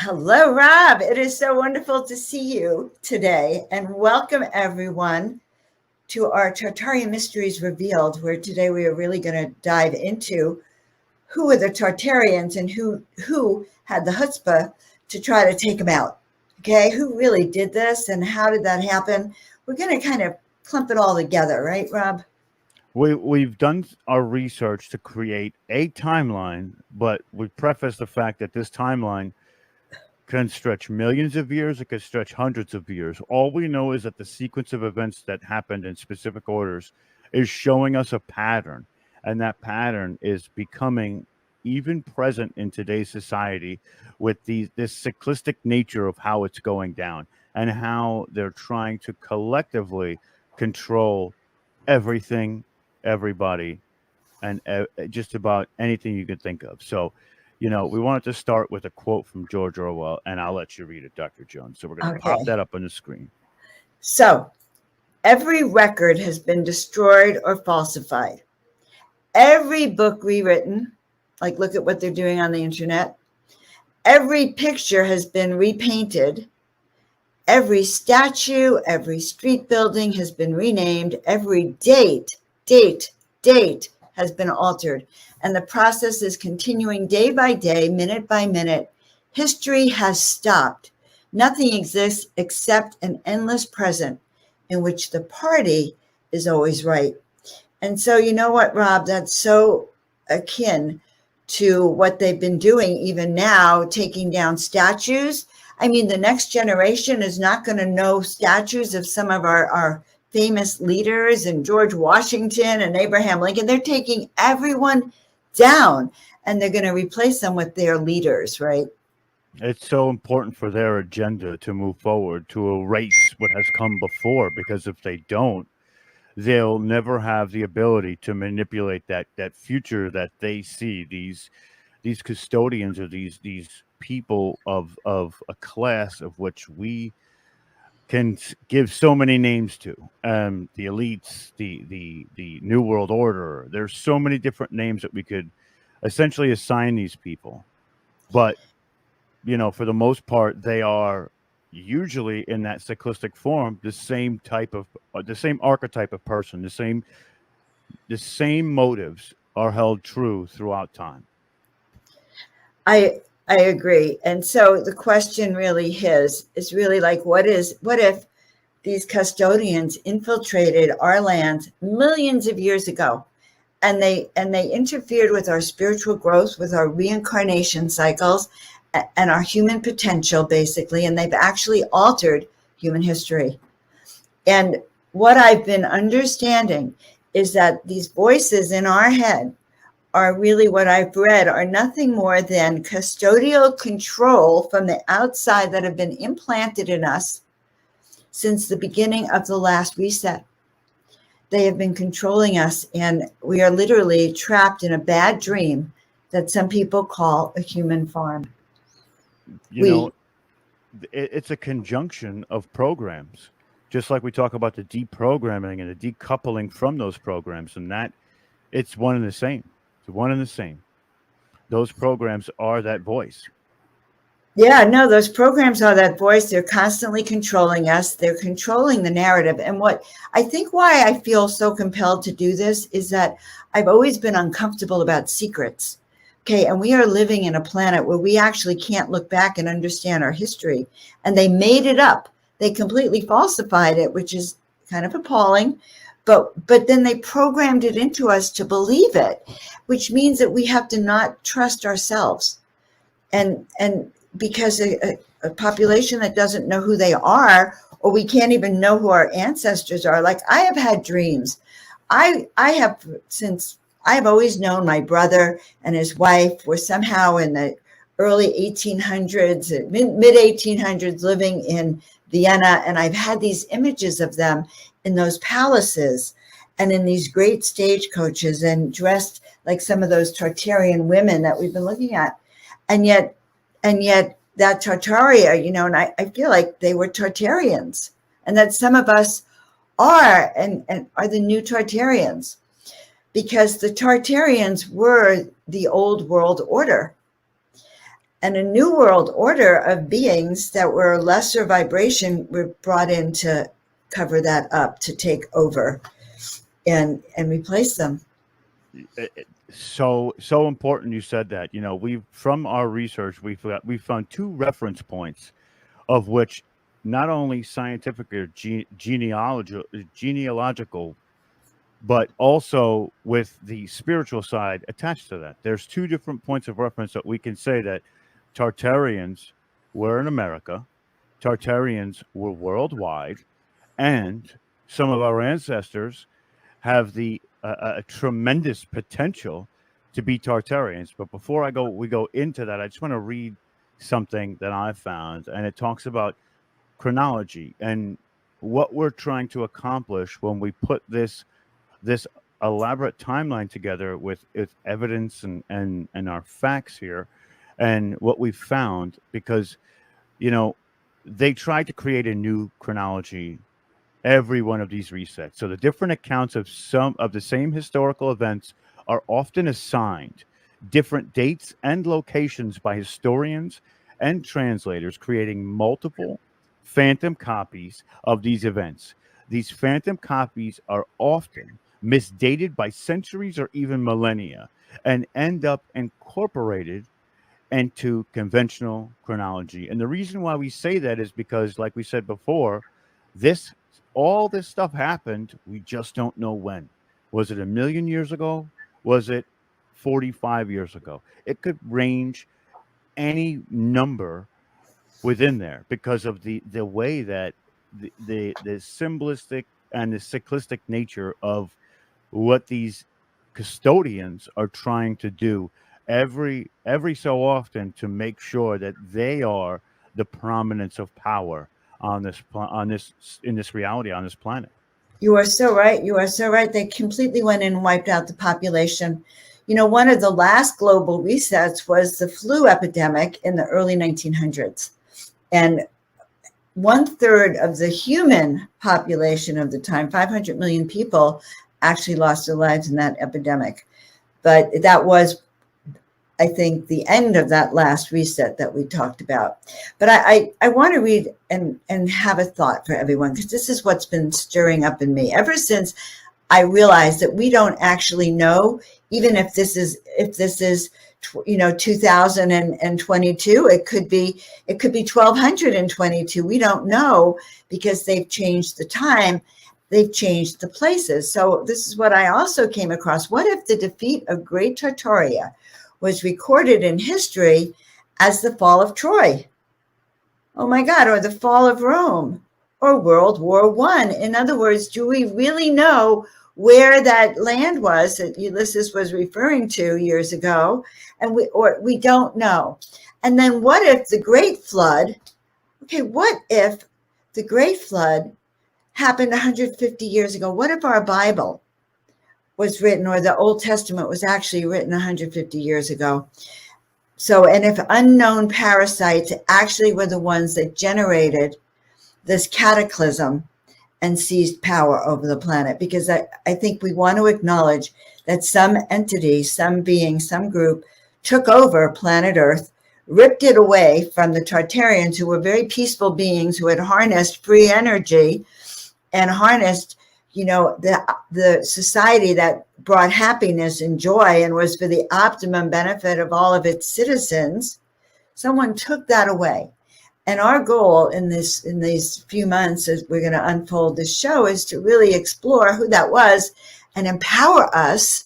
Hello, Rob. It is so wonderful to see you today, and welcome everyone to our Tartarian Mysteries Revealed, where today we are really going to dive into who are the Tartarians and who had the chutzpah to try to take them out. Okay, who really did this and how did that happen? We're going to kind of clump it all together, right, Rob? We've done our research to create a timeline, but we preface the fact that this timeline can stretch millions of years, it could stretch hundreds of years. All we know is that the sequence of events that happened in specific orders is showing us a pattern, and that pattern is becoming even present in today's society with this cyclistic nature of how it's going down and how they're trying to collectively control everything, everybody, and just about anything you could think of. So, we wanted to start with a quote from George Orwell, and I'll let you read it, Dr. Jones. So we're going to pop Okay. that up on the screen. So, every record has been destroyed or falsified. Every book rewritten, like look at what they're doing on the internet. Every picture has been repainted. Every statue, every street building has been renamed. Every date has been altered. And the process is continuing day by day, minute by minute. History has stopped. Nothing exists except an endless present in which the party is always right. And so, you know what, Rob, that's so akin to what they've been doing even now, taking down statues. I mean, the next generation is not going to know statues of some of our famous leaders and George Washington and Abraham Lincoln. They're taking everyone down and they're going to replace them with their leaders, right? It's so important for their agenda to move forward, to erase what has come before, because if they don't, they'll never have the ability to manipulate that future that they see. These custodians, or these people of a class of which we can give so many names to, the elites, the New World Order. There's so many different names that we could essentially assign these people, but for the most part, they are usually in that cyclistic form the same archetype of person, the same motives are held true throughout time. I agree. And so the question really is really like, what if these custodians infiltrated our lands millions of years ago, and they interfered with our spiritual growth, with our reincarnation cycles, and our human potential, basically, and they've actually altered human history. And what I've been understanding is that these voices in our head are really, what I've read, are nothing more than custodial control from the outside that have been implanted in us since the beginning of the last reset. They have been controlling us, and we are literally trapped in a bad dream that some people call a human farm. You We, know, it's a conjunction of programs, just like we talk about the deprogramming and the decoupling from those programs, and that it's one and the same. It's one and the same. Those programs are that voice. yeah, no, those programs are that voice. They're constantly controlling us. They're controlling the narrative. And what I think, why I feel so compelled to do this, is that I've always been uncomfortable about secrets. Okay, and we are living in a planet where we actually can't look back and understand our history. And they made it up. They completely falsified it, which is kind of appalling. But then they programmed it into us to believe it, which means that we have to not trust ourselves. And because a population that doesn't know who they are, or we can't even know who our ancestors are. Like, I have had dreams. I have, since I have always known my brother and his wife were somehow in the early 1800s, mid 1800s, living in Vienna. And I've had these images of them in those palaces and in these great stagecoaches and dressed like some of those Tartarian women that we've been looking at. And yet that Tartaria, and I feel like they were Tartarians, and that some of us are and are the new Tartarians, because the Tartarians were the old world order. And a new world order of beings that were lesser vibration were brought in to cover that up, to take over and replace them. So important you said that. You know, we from our research we found two reference points of which not only scientific or genealogical, but also with the spiritual side attached to that. There's two different points of reference that we can say that Tartarians were in America, Tartarians were worldwide, and some of our ancestors have the a tremendous potential to be Tartarians. But before we go into that, I just want to read something that I found, and it talks about chronology and what we're trying to accomplish when we put this elaborate timeline together with evidence and our facts here and what we found, because you know they tried to create a new chronology every one of these resets. So the different accounts of some of the same historical events are often assigned different dates and locations by historians and translators, creating multiple phantom copies of these events. These phantom copies are often misdated by centuries or even millennia and end up incorporated into conventional chronology. And the reason why we say that is because, like we said before, this all this stuff happened. We just don't know when. Was it 1,000,000 years ago? Was it 45 years ago? It could range any number within there because of the way that the symbolistic and the cyclistic nature of what these custodians are trying to do every so often to make sure that they are the prominence of power on this in this reality on this planet. You are so right. You are so right. They completely went in and wiped out the population. You know, one of the last global resets was the flu epidemic in the early 1900s. And 1/3 of the human population of the time, 500 million people, actually lost their lives in that epidemic. But that was, I think, the end of that last reset that we talked about. But I want to read and have a thought for everyone, because this is what's been stirring up in me ever since I realized that we don't actually know, even if this is 2022, it could be 1222. We don't know, because they've changed the time, they've changed the places. So this is what I also came across. What if the defeat of Great Tartaria was recorded in history as the fall of Troy? Oh my God, or the fall of Rome, or World War I. In other words, do we really know where that land was that Ulysses was referring to years ago? And we don't know. And then what if the Great Flood, what if the Great Flood happened 150 years ago? What if our Bible was written, or the Old Testament was actually written 150 years ago? So, and if unknown parasites actually were the ones that generated this cataclysm and seized power over the planet, because I think we want to acknowledge that some entity, some being, some group took over planet Earth, ripped it away from the Tartarians, who were very peaceful beings who had harnessed free energy and harnessed, the society that brought happiness and joy and was for the optimum benefit of all of its citizens. Someone took that away. And our goal in these few months, as we're going to unfold this show, is to really explore who that was and empower us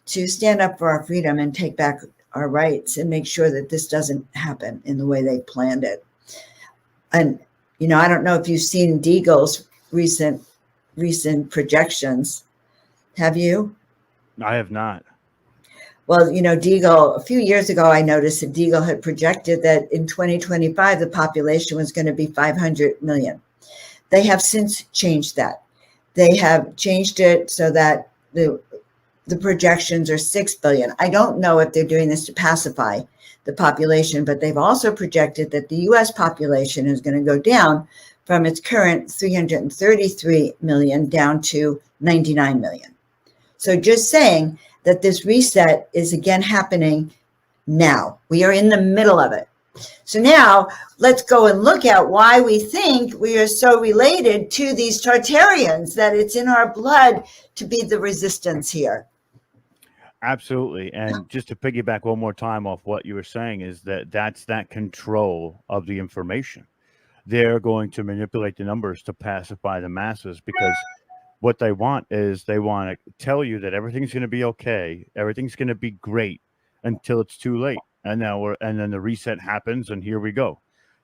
to stand up for our freedom and take back our rights and make sure that this doesn't happen in the way they planned it. And, I don't know if you've seen Deagle's recent projections. Have you? I have not. Well, Deagle, a few years ago, I noticed that Deagle had projected that in 2025, the population was going to be 500 million. They have since changed that. They have changed it so that the projections are 6 billion. I don't know if they're doing this to pacify the population, but they've also projected that the US population is going to go down from its current 333 million down to 99 million. So just saying that this reset is again happening now. We are in the middle of it. So now let's go and look at why we think we are so related to these Tartarians, that it's in our blood to be the resistance here. Absolutely. And just to piggyback one more time off what you were saying, is that that's that control of the information. They're going to manipulate the numbers to pacify the masses, because what they want is they want to tell you that everything's going to be okay, everything's going to be great until it's too late. And then the reset happens, and here we go.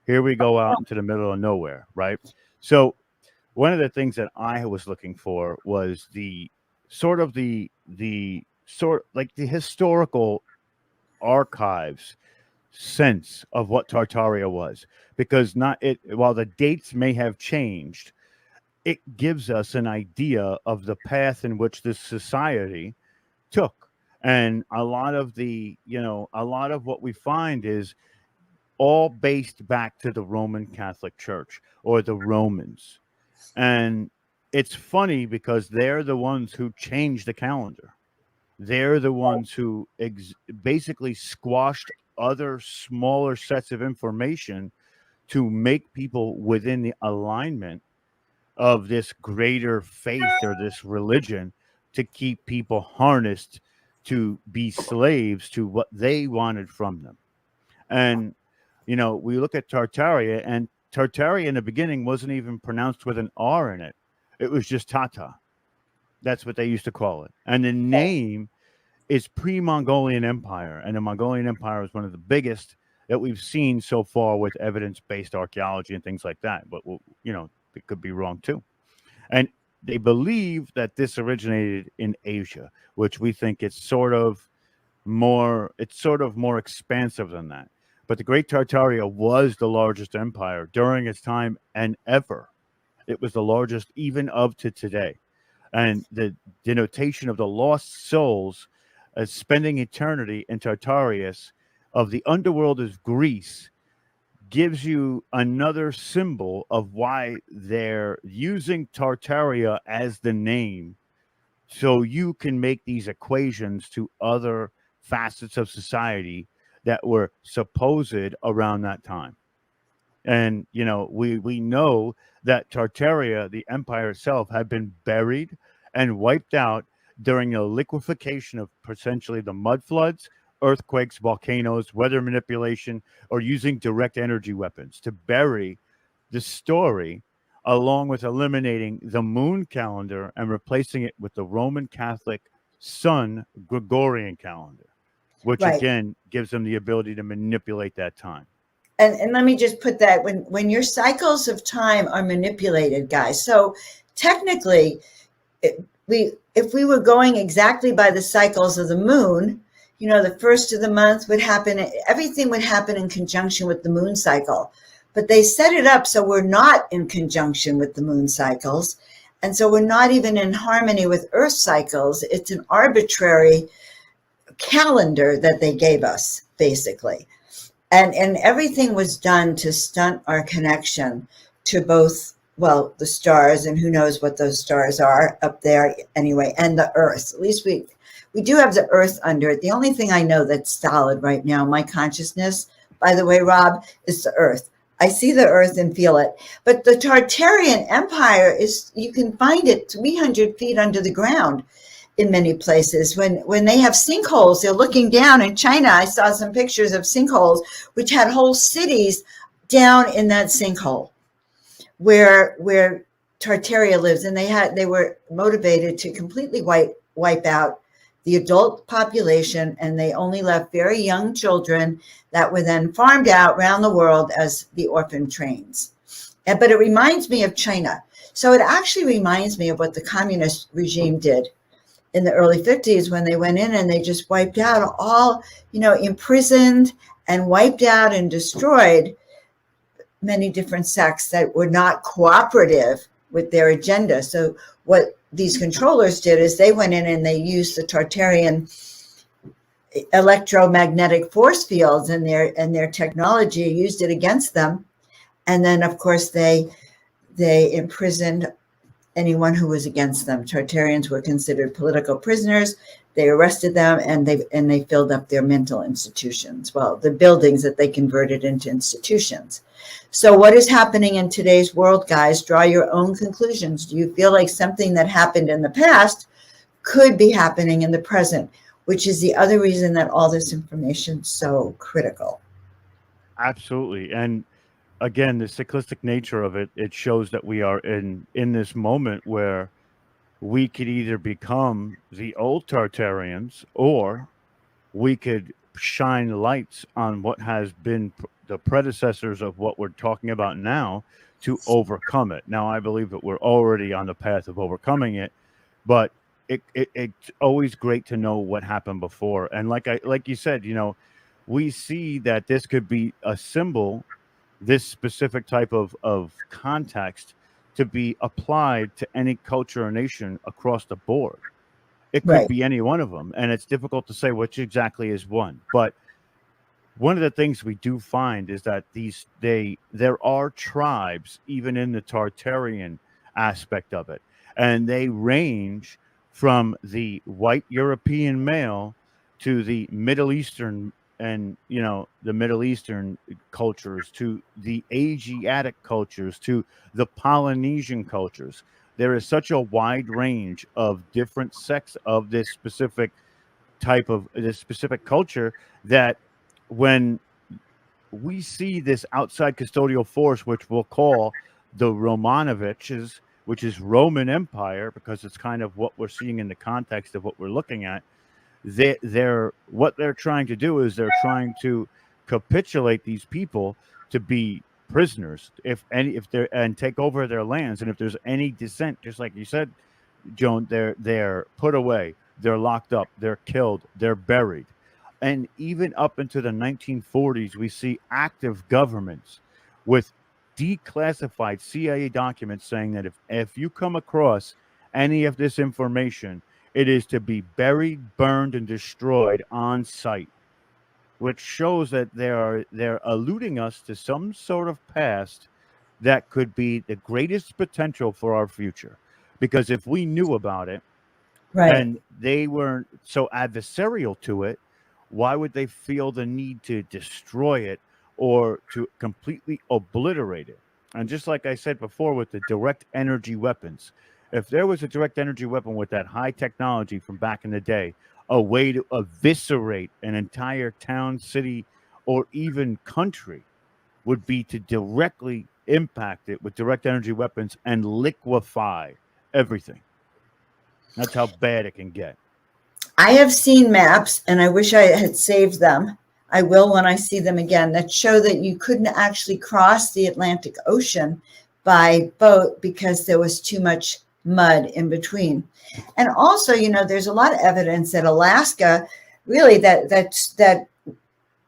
Here we go out into the middle of nowhere, right? So one of the things that I was looking for was the sort of the sort like the historical archives sense of what Tartaria was, because not it while the dates may have changed, it gives us an idea of the path in which this society took. And a lot of a lot of what we find is all based back to the Roman Catholic Church, or the Romans. And it's funny because they're the ones who changed the calendar. They're the ones who basically squashed other smaller sets of information to make people within the alignment of this greater faith or this religion, to keep people harnessed to be slaves to what they wanted from them. And, we look at Tartaria, and Tartaria in the beginning wasn't even pronounced with an R in it. It was just Tata. That's what they used to call it. And the name is pre-Mongolian Empire. And the Mongolian Empire is one of the biggest that we've seen so far with evidence-based archaeology and things like that. But, it could be wrong too. And they believe that this originated in Asia, which we think it's sort of more expansive than that. But the Great Tartaria was the largest empire during its time and ever. It was the largest even up to today. And the denotation of the lost souls as spending eternity in Tartarius of the underworld of Greece gives you another symbol of why they're using Tartaria as the name, so you can make these equations to other facets of society that were supposed around that time. And we know that Tartaria, the empire itself, had been buried and wiped out during the liquefaction of potentially the mud floods, earthquakes, volcanoes, weather manipulation, or using direct energy weapons to bury the story, along with eliminating the moon calendar and replacing it with the Roman Catholic sun Gregorian calendar, which Right. again gives them the ability to manipulate that time. And let me just put that, when your cycles of time are manipulated, guys. So technically, if we were going exactly by the cycles of the moon, the first of the month would happen, everything would happen in conjunction with the moon cycle. But they set it up so we're not in conjunction with the moon cycles. And so we're not even in harmony with Earth cycles. It's an arbitrary calendar that they gave us, basically. And everything was done to stunt our connection to both, well, the stars, and who knows what those stars are up there anyway, and the Earth. At least we do have the Earth under it. The only thing I know that's solid right now, my consciousness, by the way, Rob, is the Earth. I see the Earth and feel it. But the Tartarian Empire you can find it 300 feet under the ground in many places. When they have sinkholes, they're looking down. In China, I saw some pictures of sinkholes, which had whole cities down in that sinkhole where Tartaria lives. And they were motivated to completely wipe out the adult population, and they only left very young children that were then farmed out around the world as the orphan trains. But it reminds me of China. So it actually reminds me of what the communist regime did in the early 50s, when they went in and they just wiped out all, imprisoned and wiped out and destroyed many different sects that were not cooperative with their agenda. So what these controllers did is they went in and they used the Tartarian electromagnetic force fields and their technology, used it against them. And then, of course, they imprisoned anyone who was against them. Tartarians were considered political prisoners. They arrested them, and they filled up their mental institutions. Well, the buildings that they converted into institutions. So what is happening in today's world, guys? Draw your own conclusions. Do you feel like something that happened in the past could be happening in the present, which is the other reason that all this information is so critical? Absolutely. And again, the cyclistic nature of it, it shows that we are in this moment where we could either become the old Tartarians, or we could shine lights on what has been the predecessors of what we're talking about now to overcome it. Now, I believe that we're already on the path of overcoming it, but it's always great to know what happened before. And like you said, we see that this could be a symbol, this specific type of context, to be applied to any culture or nation across the board. It could Right. be any one of them, and it's difficult to say which exactly is one. But one of the things we do find is that there are tribes even in the Tartarian aspect of it, and they range from the white European male to the Middle Eastern, and the Middle Eastern cultures, to the Asiatic cultures, to the Polynesian cultures. There is such a wide range of different sects of this specific culture, that when we see this outside custodial force, which we'll call the Romanoviches, which is Roman Empire, because it's kind of what we're seeing in the context of what we're looking at. What they're trying to do is they're trying to capitulate these people to be prisoners, if they're, and take over their lands. And if there's any dissent, just like you said, Joan, they're put away, they're locked up, they're killed, they're buried. And even up into the 1940s, we see active governments with declassified CIA documents saying that if you come across any of this information, it is to be buried, burned, and destroyed on sight, which shows that they're alluding us to some sort of past that could be the greatest potential for our future. Because if we knew about it, Right. and they weren't so adversarial to it, why would they feel the need to destroy it or to completely obliterate it? And just like I said before with the direct energy weapons, if there was a direct energy weapon with that high technology from back in the day, a way to eviscerate an entire town, city, or even country, would be to directly impact it with direct energy weapons and liquefy everything. That's how bad it can get. I have seen maps, and I wish I had saved them. I will when I see them again, that show that you couldn't actually cross the Atlantic Ocean by boat because there was too much mud in between. And also, there's a lot of evidence that Alaska, really, that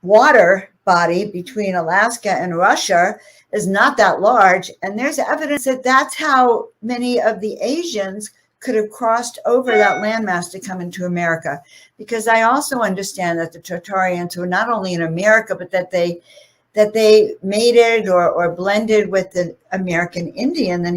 water body between Alaska and Russia is not that large. And there's evidence that that's how many of the Asians could have crossed over that landmass to come into America. Because I also understand that the Tartarians were not only in America, but that they mated or blended with the American Indian, the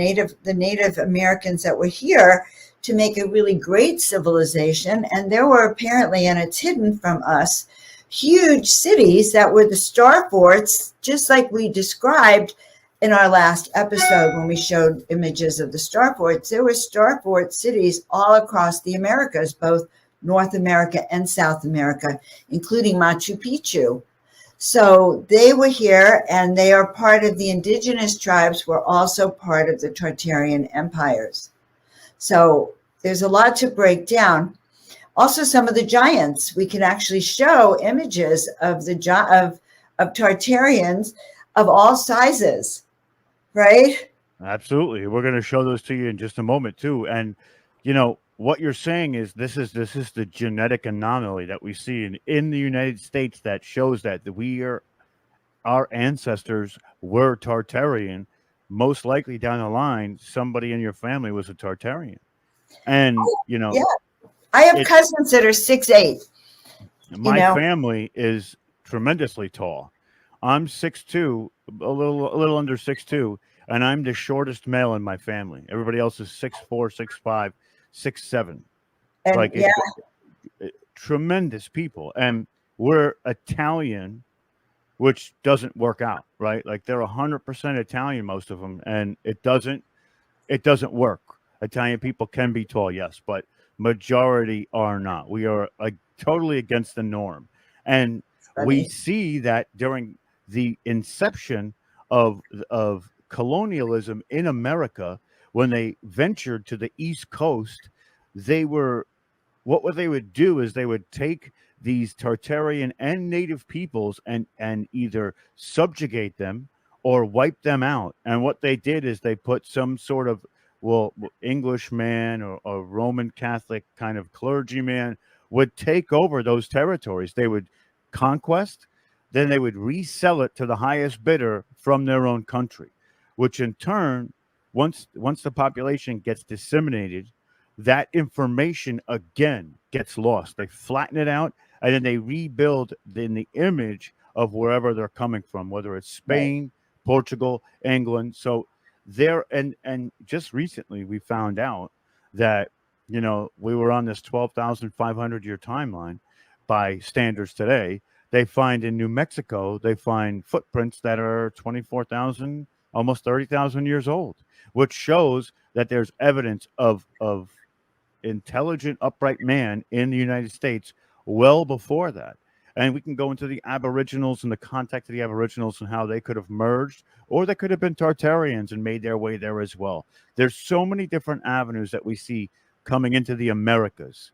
Native Americans that were here, to make a really great civilization. And there were apparently, and it's hidden from us, huge cities that were the star forts, just like we described in our last episode when we showed images of the star forts. There were star fort cities all across the Americas, both North America and South America, including Machu Picchu. So they were here, and they are part of the indigenous tribes, were also part of the Tartarian empires. So there's a lot to break down. Also, some of the giants, we can actually show images of of Tartarians of all sizes, right? Absolutely. We're going to show those to you in just a moment too. And what you're saying is this is the genetic anomaly that we see in the United States, that shows that our ancestors were Tartarian. Most likely down the line, somebody in your family was a Tartarian. And Yeah. I have it cousins that are 6'8". my family is tremendously tall. I'm 6'2", a little under 6'2". and I'm the shortest male in my family. Everybody else is 6'4", 6'5", 6'7". And Like yeah, tremendous people, and we're Italian, which doesn't work out, right? Like they're 100% Italian, most of them, and it doesn't work. Italian people can be tall, yes, but majority are not. We are totally against the norm, and it's we funny. see that during the inception of colonialism in America, when they ventured to the East Coast, they were what they would do is they would take these Tartarian and native peoples and either subjugate them or wipe them out. And what they did is they put some sort of Englishman or Roman Catholic kind of clergyman would take over those territories. They would conquest, then they would resell it to the highest bidder from their own country, which in turn, once the population gets disseminated, that information again gets lost. They flatten it out and then they rebuild in the image of wherever they're coming from, whether it's Right. Spain, Portugal, England. So there, and just recently we found out that we were on this 12,500 year timeline by standards today. They find in New Mexico, they find footprints that are 24,000, almost 30,000 years old, which shows that there's evidence of intelligent, upright man in the United States well before that. And we can go into the Aboriginals and the context of the Aboriginals and how they could have merged, or they could have been Tartarians and made their way there as well. There's so many different avenues that we see coming into the Americas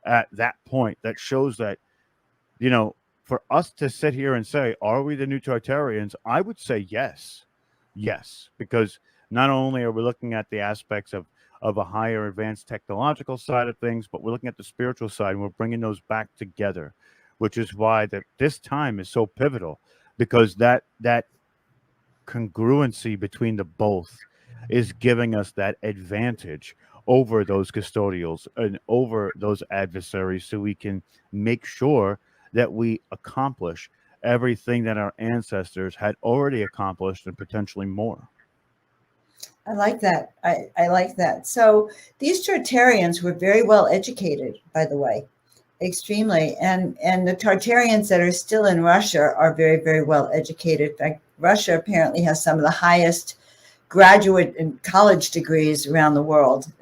at that point that shows that, you know, for us to sit here and say, are we the new Tartarians? I would say yes. Yes, because not only are we looking at the aspects of a higher advanced technological side of things, but we're looking at the spiritual side and we're bringing those back together, which is why that this time is so pivotal, because that congruency between the both is giving us that advantage over those custodials and over those adversaries, so we can make sure that we accomplish everything that our ancestors had already accomplished and potentially more. I like that. I like that. So these Tartarians were very well educated, by the way, extremely. And the Tartarians that are still in Russia are very, very well educated. In fact, Russia apparently has some of the highest graduate and college degrees around the world,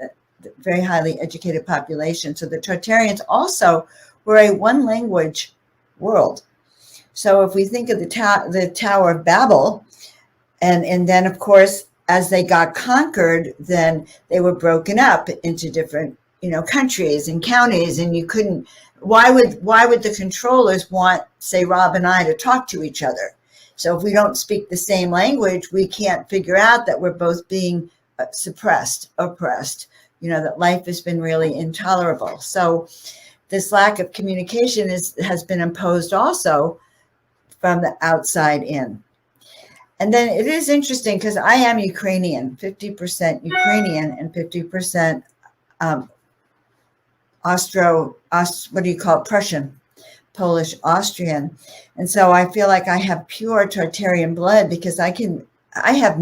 very highly educated population. So the Tartarians also were a one language world. So if we think of the Tower of Babel, and then of course as they got conquered, then they were broken up into different countries and counties, and you couldn't. Why would the controllers want, say, Rob and I to talk to each other? So if we don't speak the same language, we can't figure out that we're both being suppressed, oppressed. That life has been really intolerable. So this lack of communication has been imposed also from the outside in. And then it is interesting because I am Ukrainian, 50% Ukrainian and 50% um, what do you call it? Prussian, Polish, Austrian. And so I feel like I have pure Tartarian blood because I have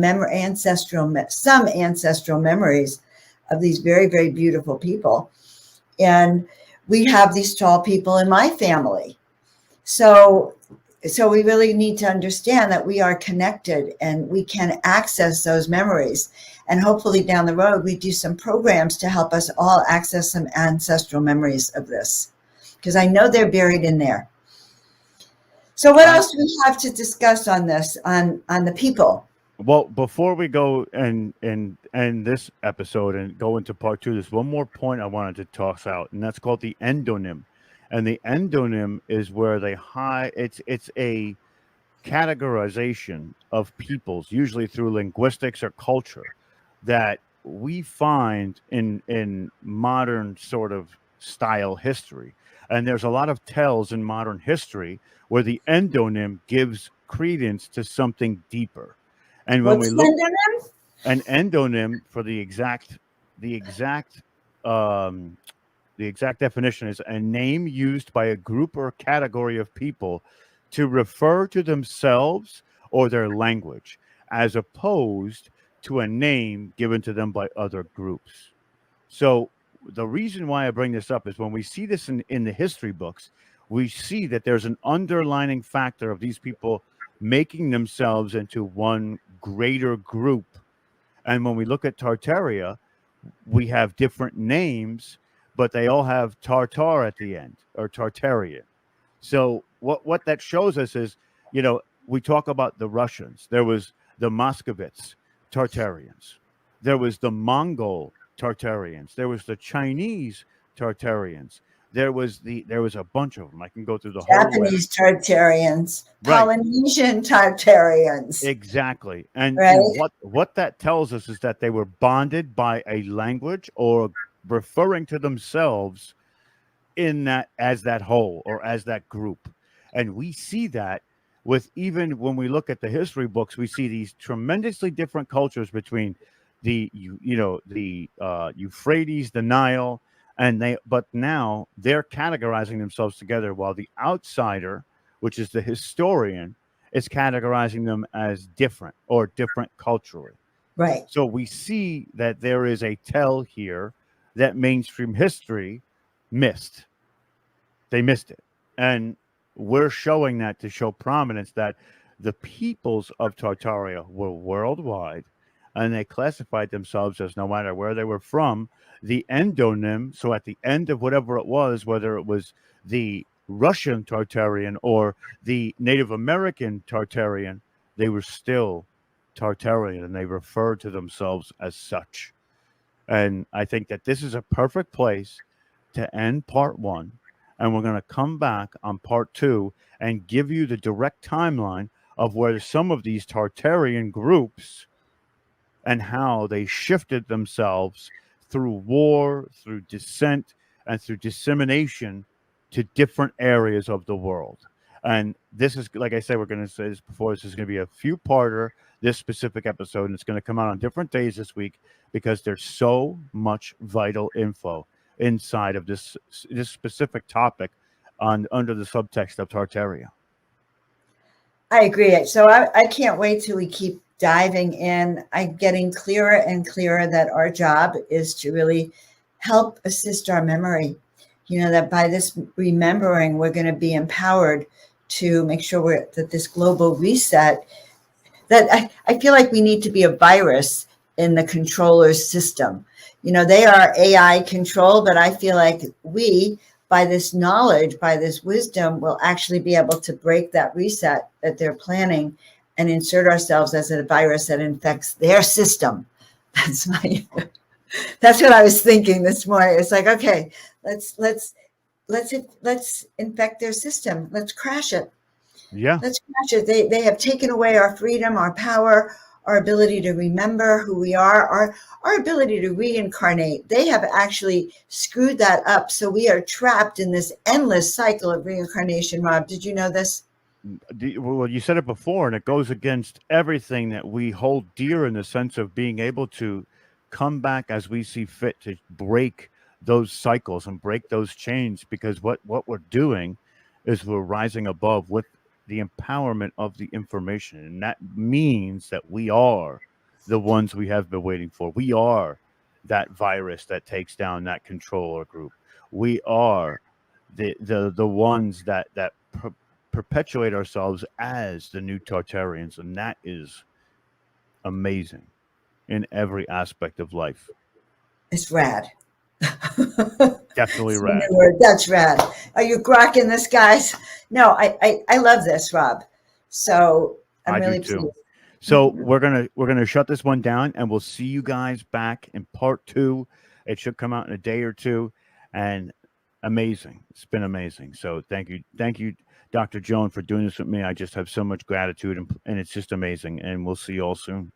some ancestral memories of these very, very beautiful people. And we have these tall people in my family. So we really need to understand that we are connected and we can access those memories. And hopefully down the road, we do some programs to help us all access some ancestral memories of this, because I know they're buried in there. So what else do we have to discuss on this, on the people? Well, before we go and end this episode and go into part two, there's one more point I wanted to toss out, and that's called the endonym. And the endonym is where they hide. It's a categorization of peoples, usually through linguistics or culture, that we find in modern sort of style history. And there's a lot of tells in modern history where the endonym gives credence to something deeper. And when we What's look endonym? an endonym for the exact um, the exact definition is a name used by a group or category of people to refer to themselves or their language, as opposed to a name given to them by other groups. So the reason why I bring this up is when we see this in the history books, we see that there's an underlining factor of these people making themselves into one greater group. And when we look at Tartaria, we have different names, but they all have Tartar at the end, or Tartarian. So what that shows us is, we talk about the Russians. There was the Moscovites, Tartarians. There was the Mongol Tartarians. There was the Chinese Tartarians. There was a bunch of them. I can go through the whole list. Japanese Tartarians, Right. Polynesian Tartarians, Exactly. And right? what that tells us is that they were bonded by a language or referring to themselves in that as that whole or as that group. And we see that with, even when we look at the history books, we see these tremendously different cultures between the Euphrates, the Nile, but now they're categorizing themselves together, while the outsider, which is the historian, is categorizing them as different or different culturally. Right, So we see that there is a tell here that mainstream history missed. They missed it. And we're showing that to show prominence that the peoples of Tartaria were worldwide, and they classified themselves as, no matter where they were from, the endonym. So at the end of whatever it was, whether it was the Russian Tartarian or the Native American Tartarian, they were still Tartarian, and they referred to themselves as such. And I think that this is a perfect place to end part one. And we're going to come back on part two and give you the direct timeline of where some of these Tartarian groups and how they shifted themselves through war, through descent, and through dissemination to different areas of the world. And this is, like I said, we're going to say this before, this is going to be a few parter, this specific episode, and it's going to come out on different days this week because there's so much vital info inside of this specific topic under the subtext of Tartaria. I agree. So I can't wait till we keep diving in. I'm getting clearer and clearer that our job is to really help assist our memory. That by this remembering, we're going to be empowered to make sure that this global reset, that I feel like we need to be a virus in the controller's system. They are AI control, but I feel like we, by this knowledge, by this wisdom, will actually be able to break that reset that they're planning and insert ourselves as a virus that infects their system. That's what I was thinking this morning. It's like, okay, let's infect their system. Let's crash it. Yeah. Let's crash it. They have taken away our freedom, our power, our ability to remember who we are, our ability to reincarnate. They have actually screwed that up. So we are trapped in this endless cycle of reincarnation. Rob, did you know this? Well, you said it before, and it goes against everything that we hold dear in the sense of being able to come back as we see fit to break those cycles and break those chains, because what we're doing is we're rising above with the empowerment of the information. And that means that we are the ones we have been waiting for. We are that virus that takes down that controller group. We are the ones that perpetuate ourselves as the new Tartarians, and that is amazing in every aspect of life. It's rad. Definitely It's a rad. new word. That's rad. Are you grokking this, guys? No, I love this, Rob. So I'm I do really too. pleased. So we're gonna shut this one down, and we'll see you guys back in part two. It should come out in a day or two, and amazing. It's been amazing. So thank you, Dr. Joan, for doing this with me. I just have so much gratitude, and it's just amazing. And we'll see you all soon.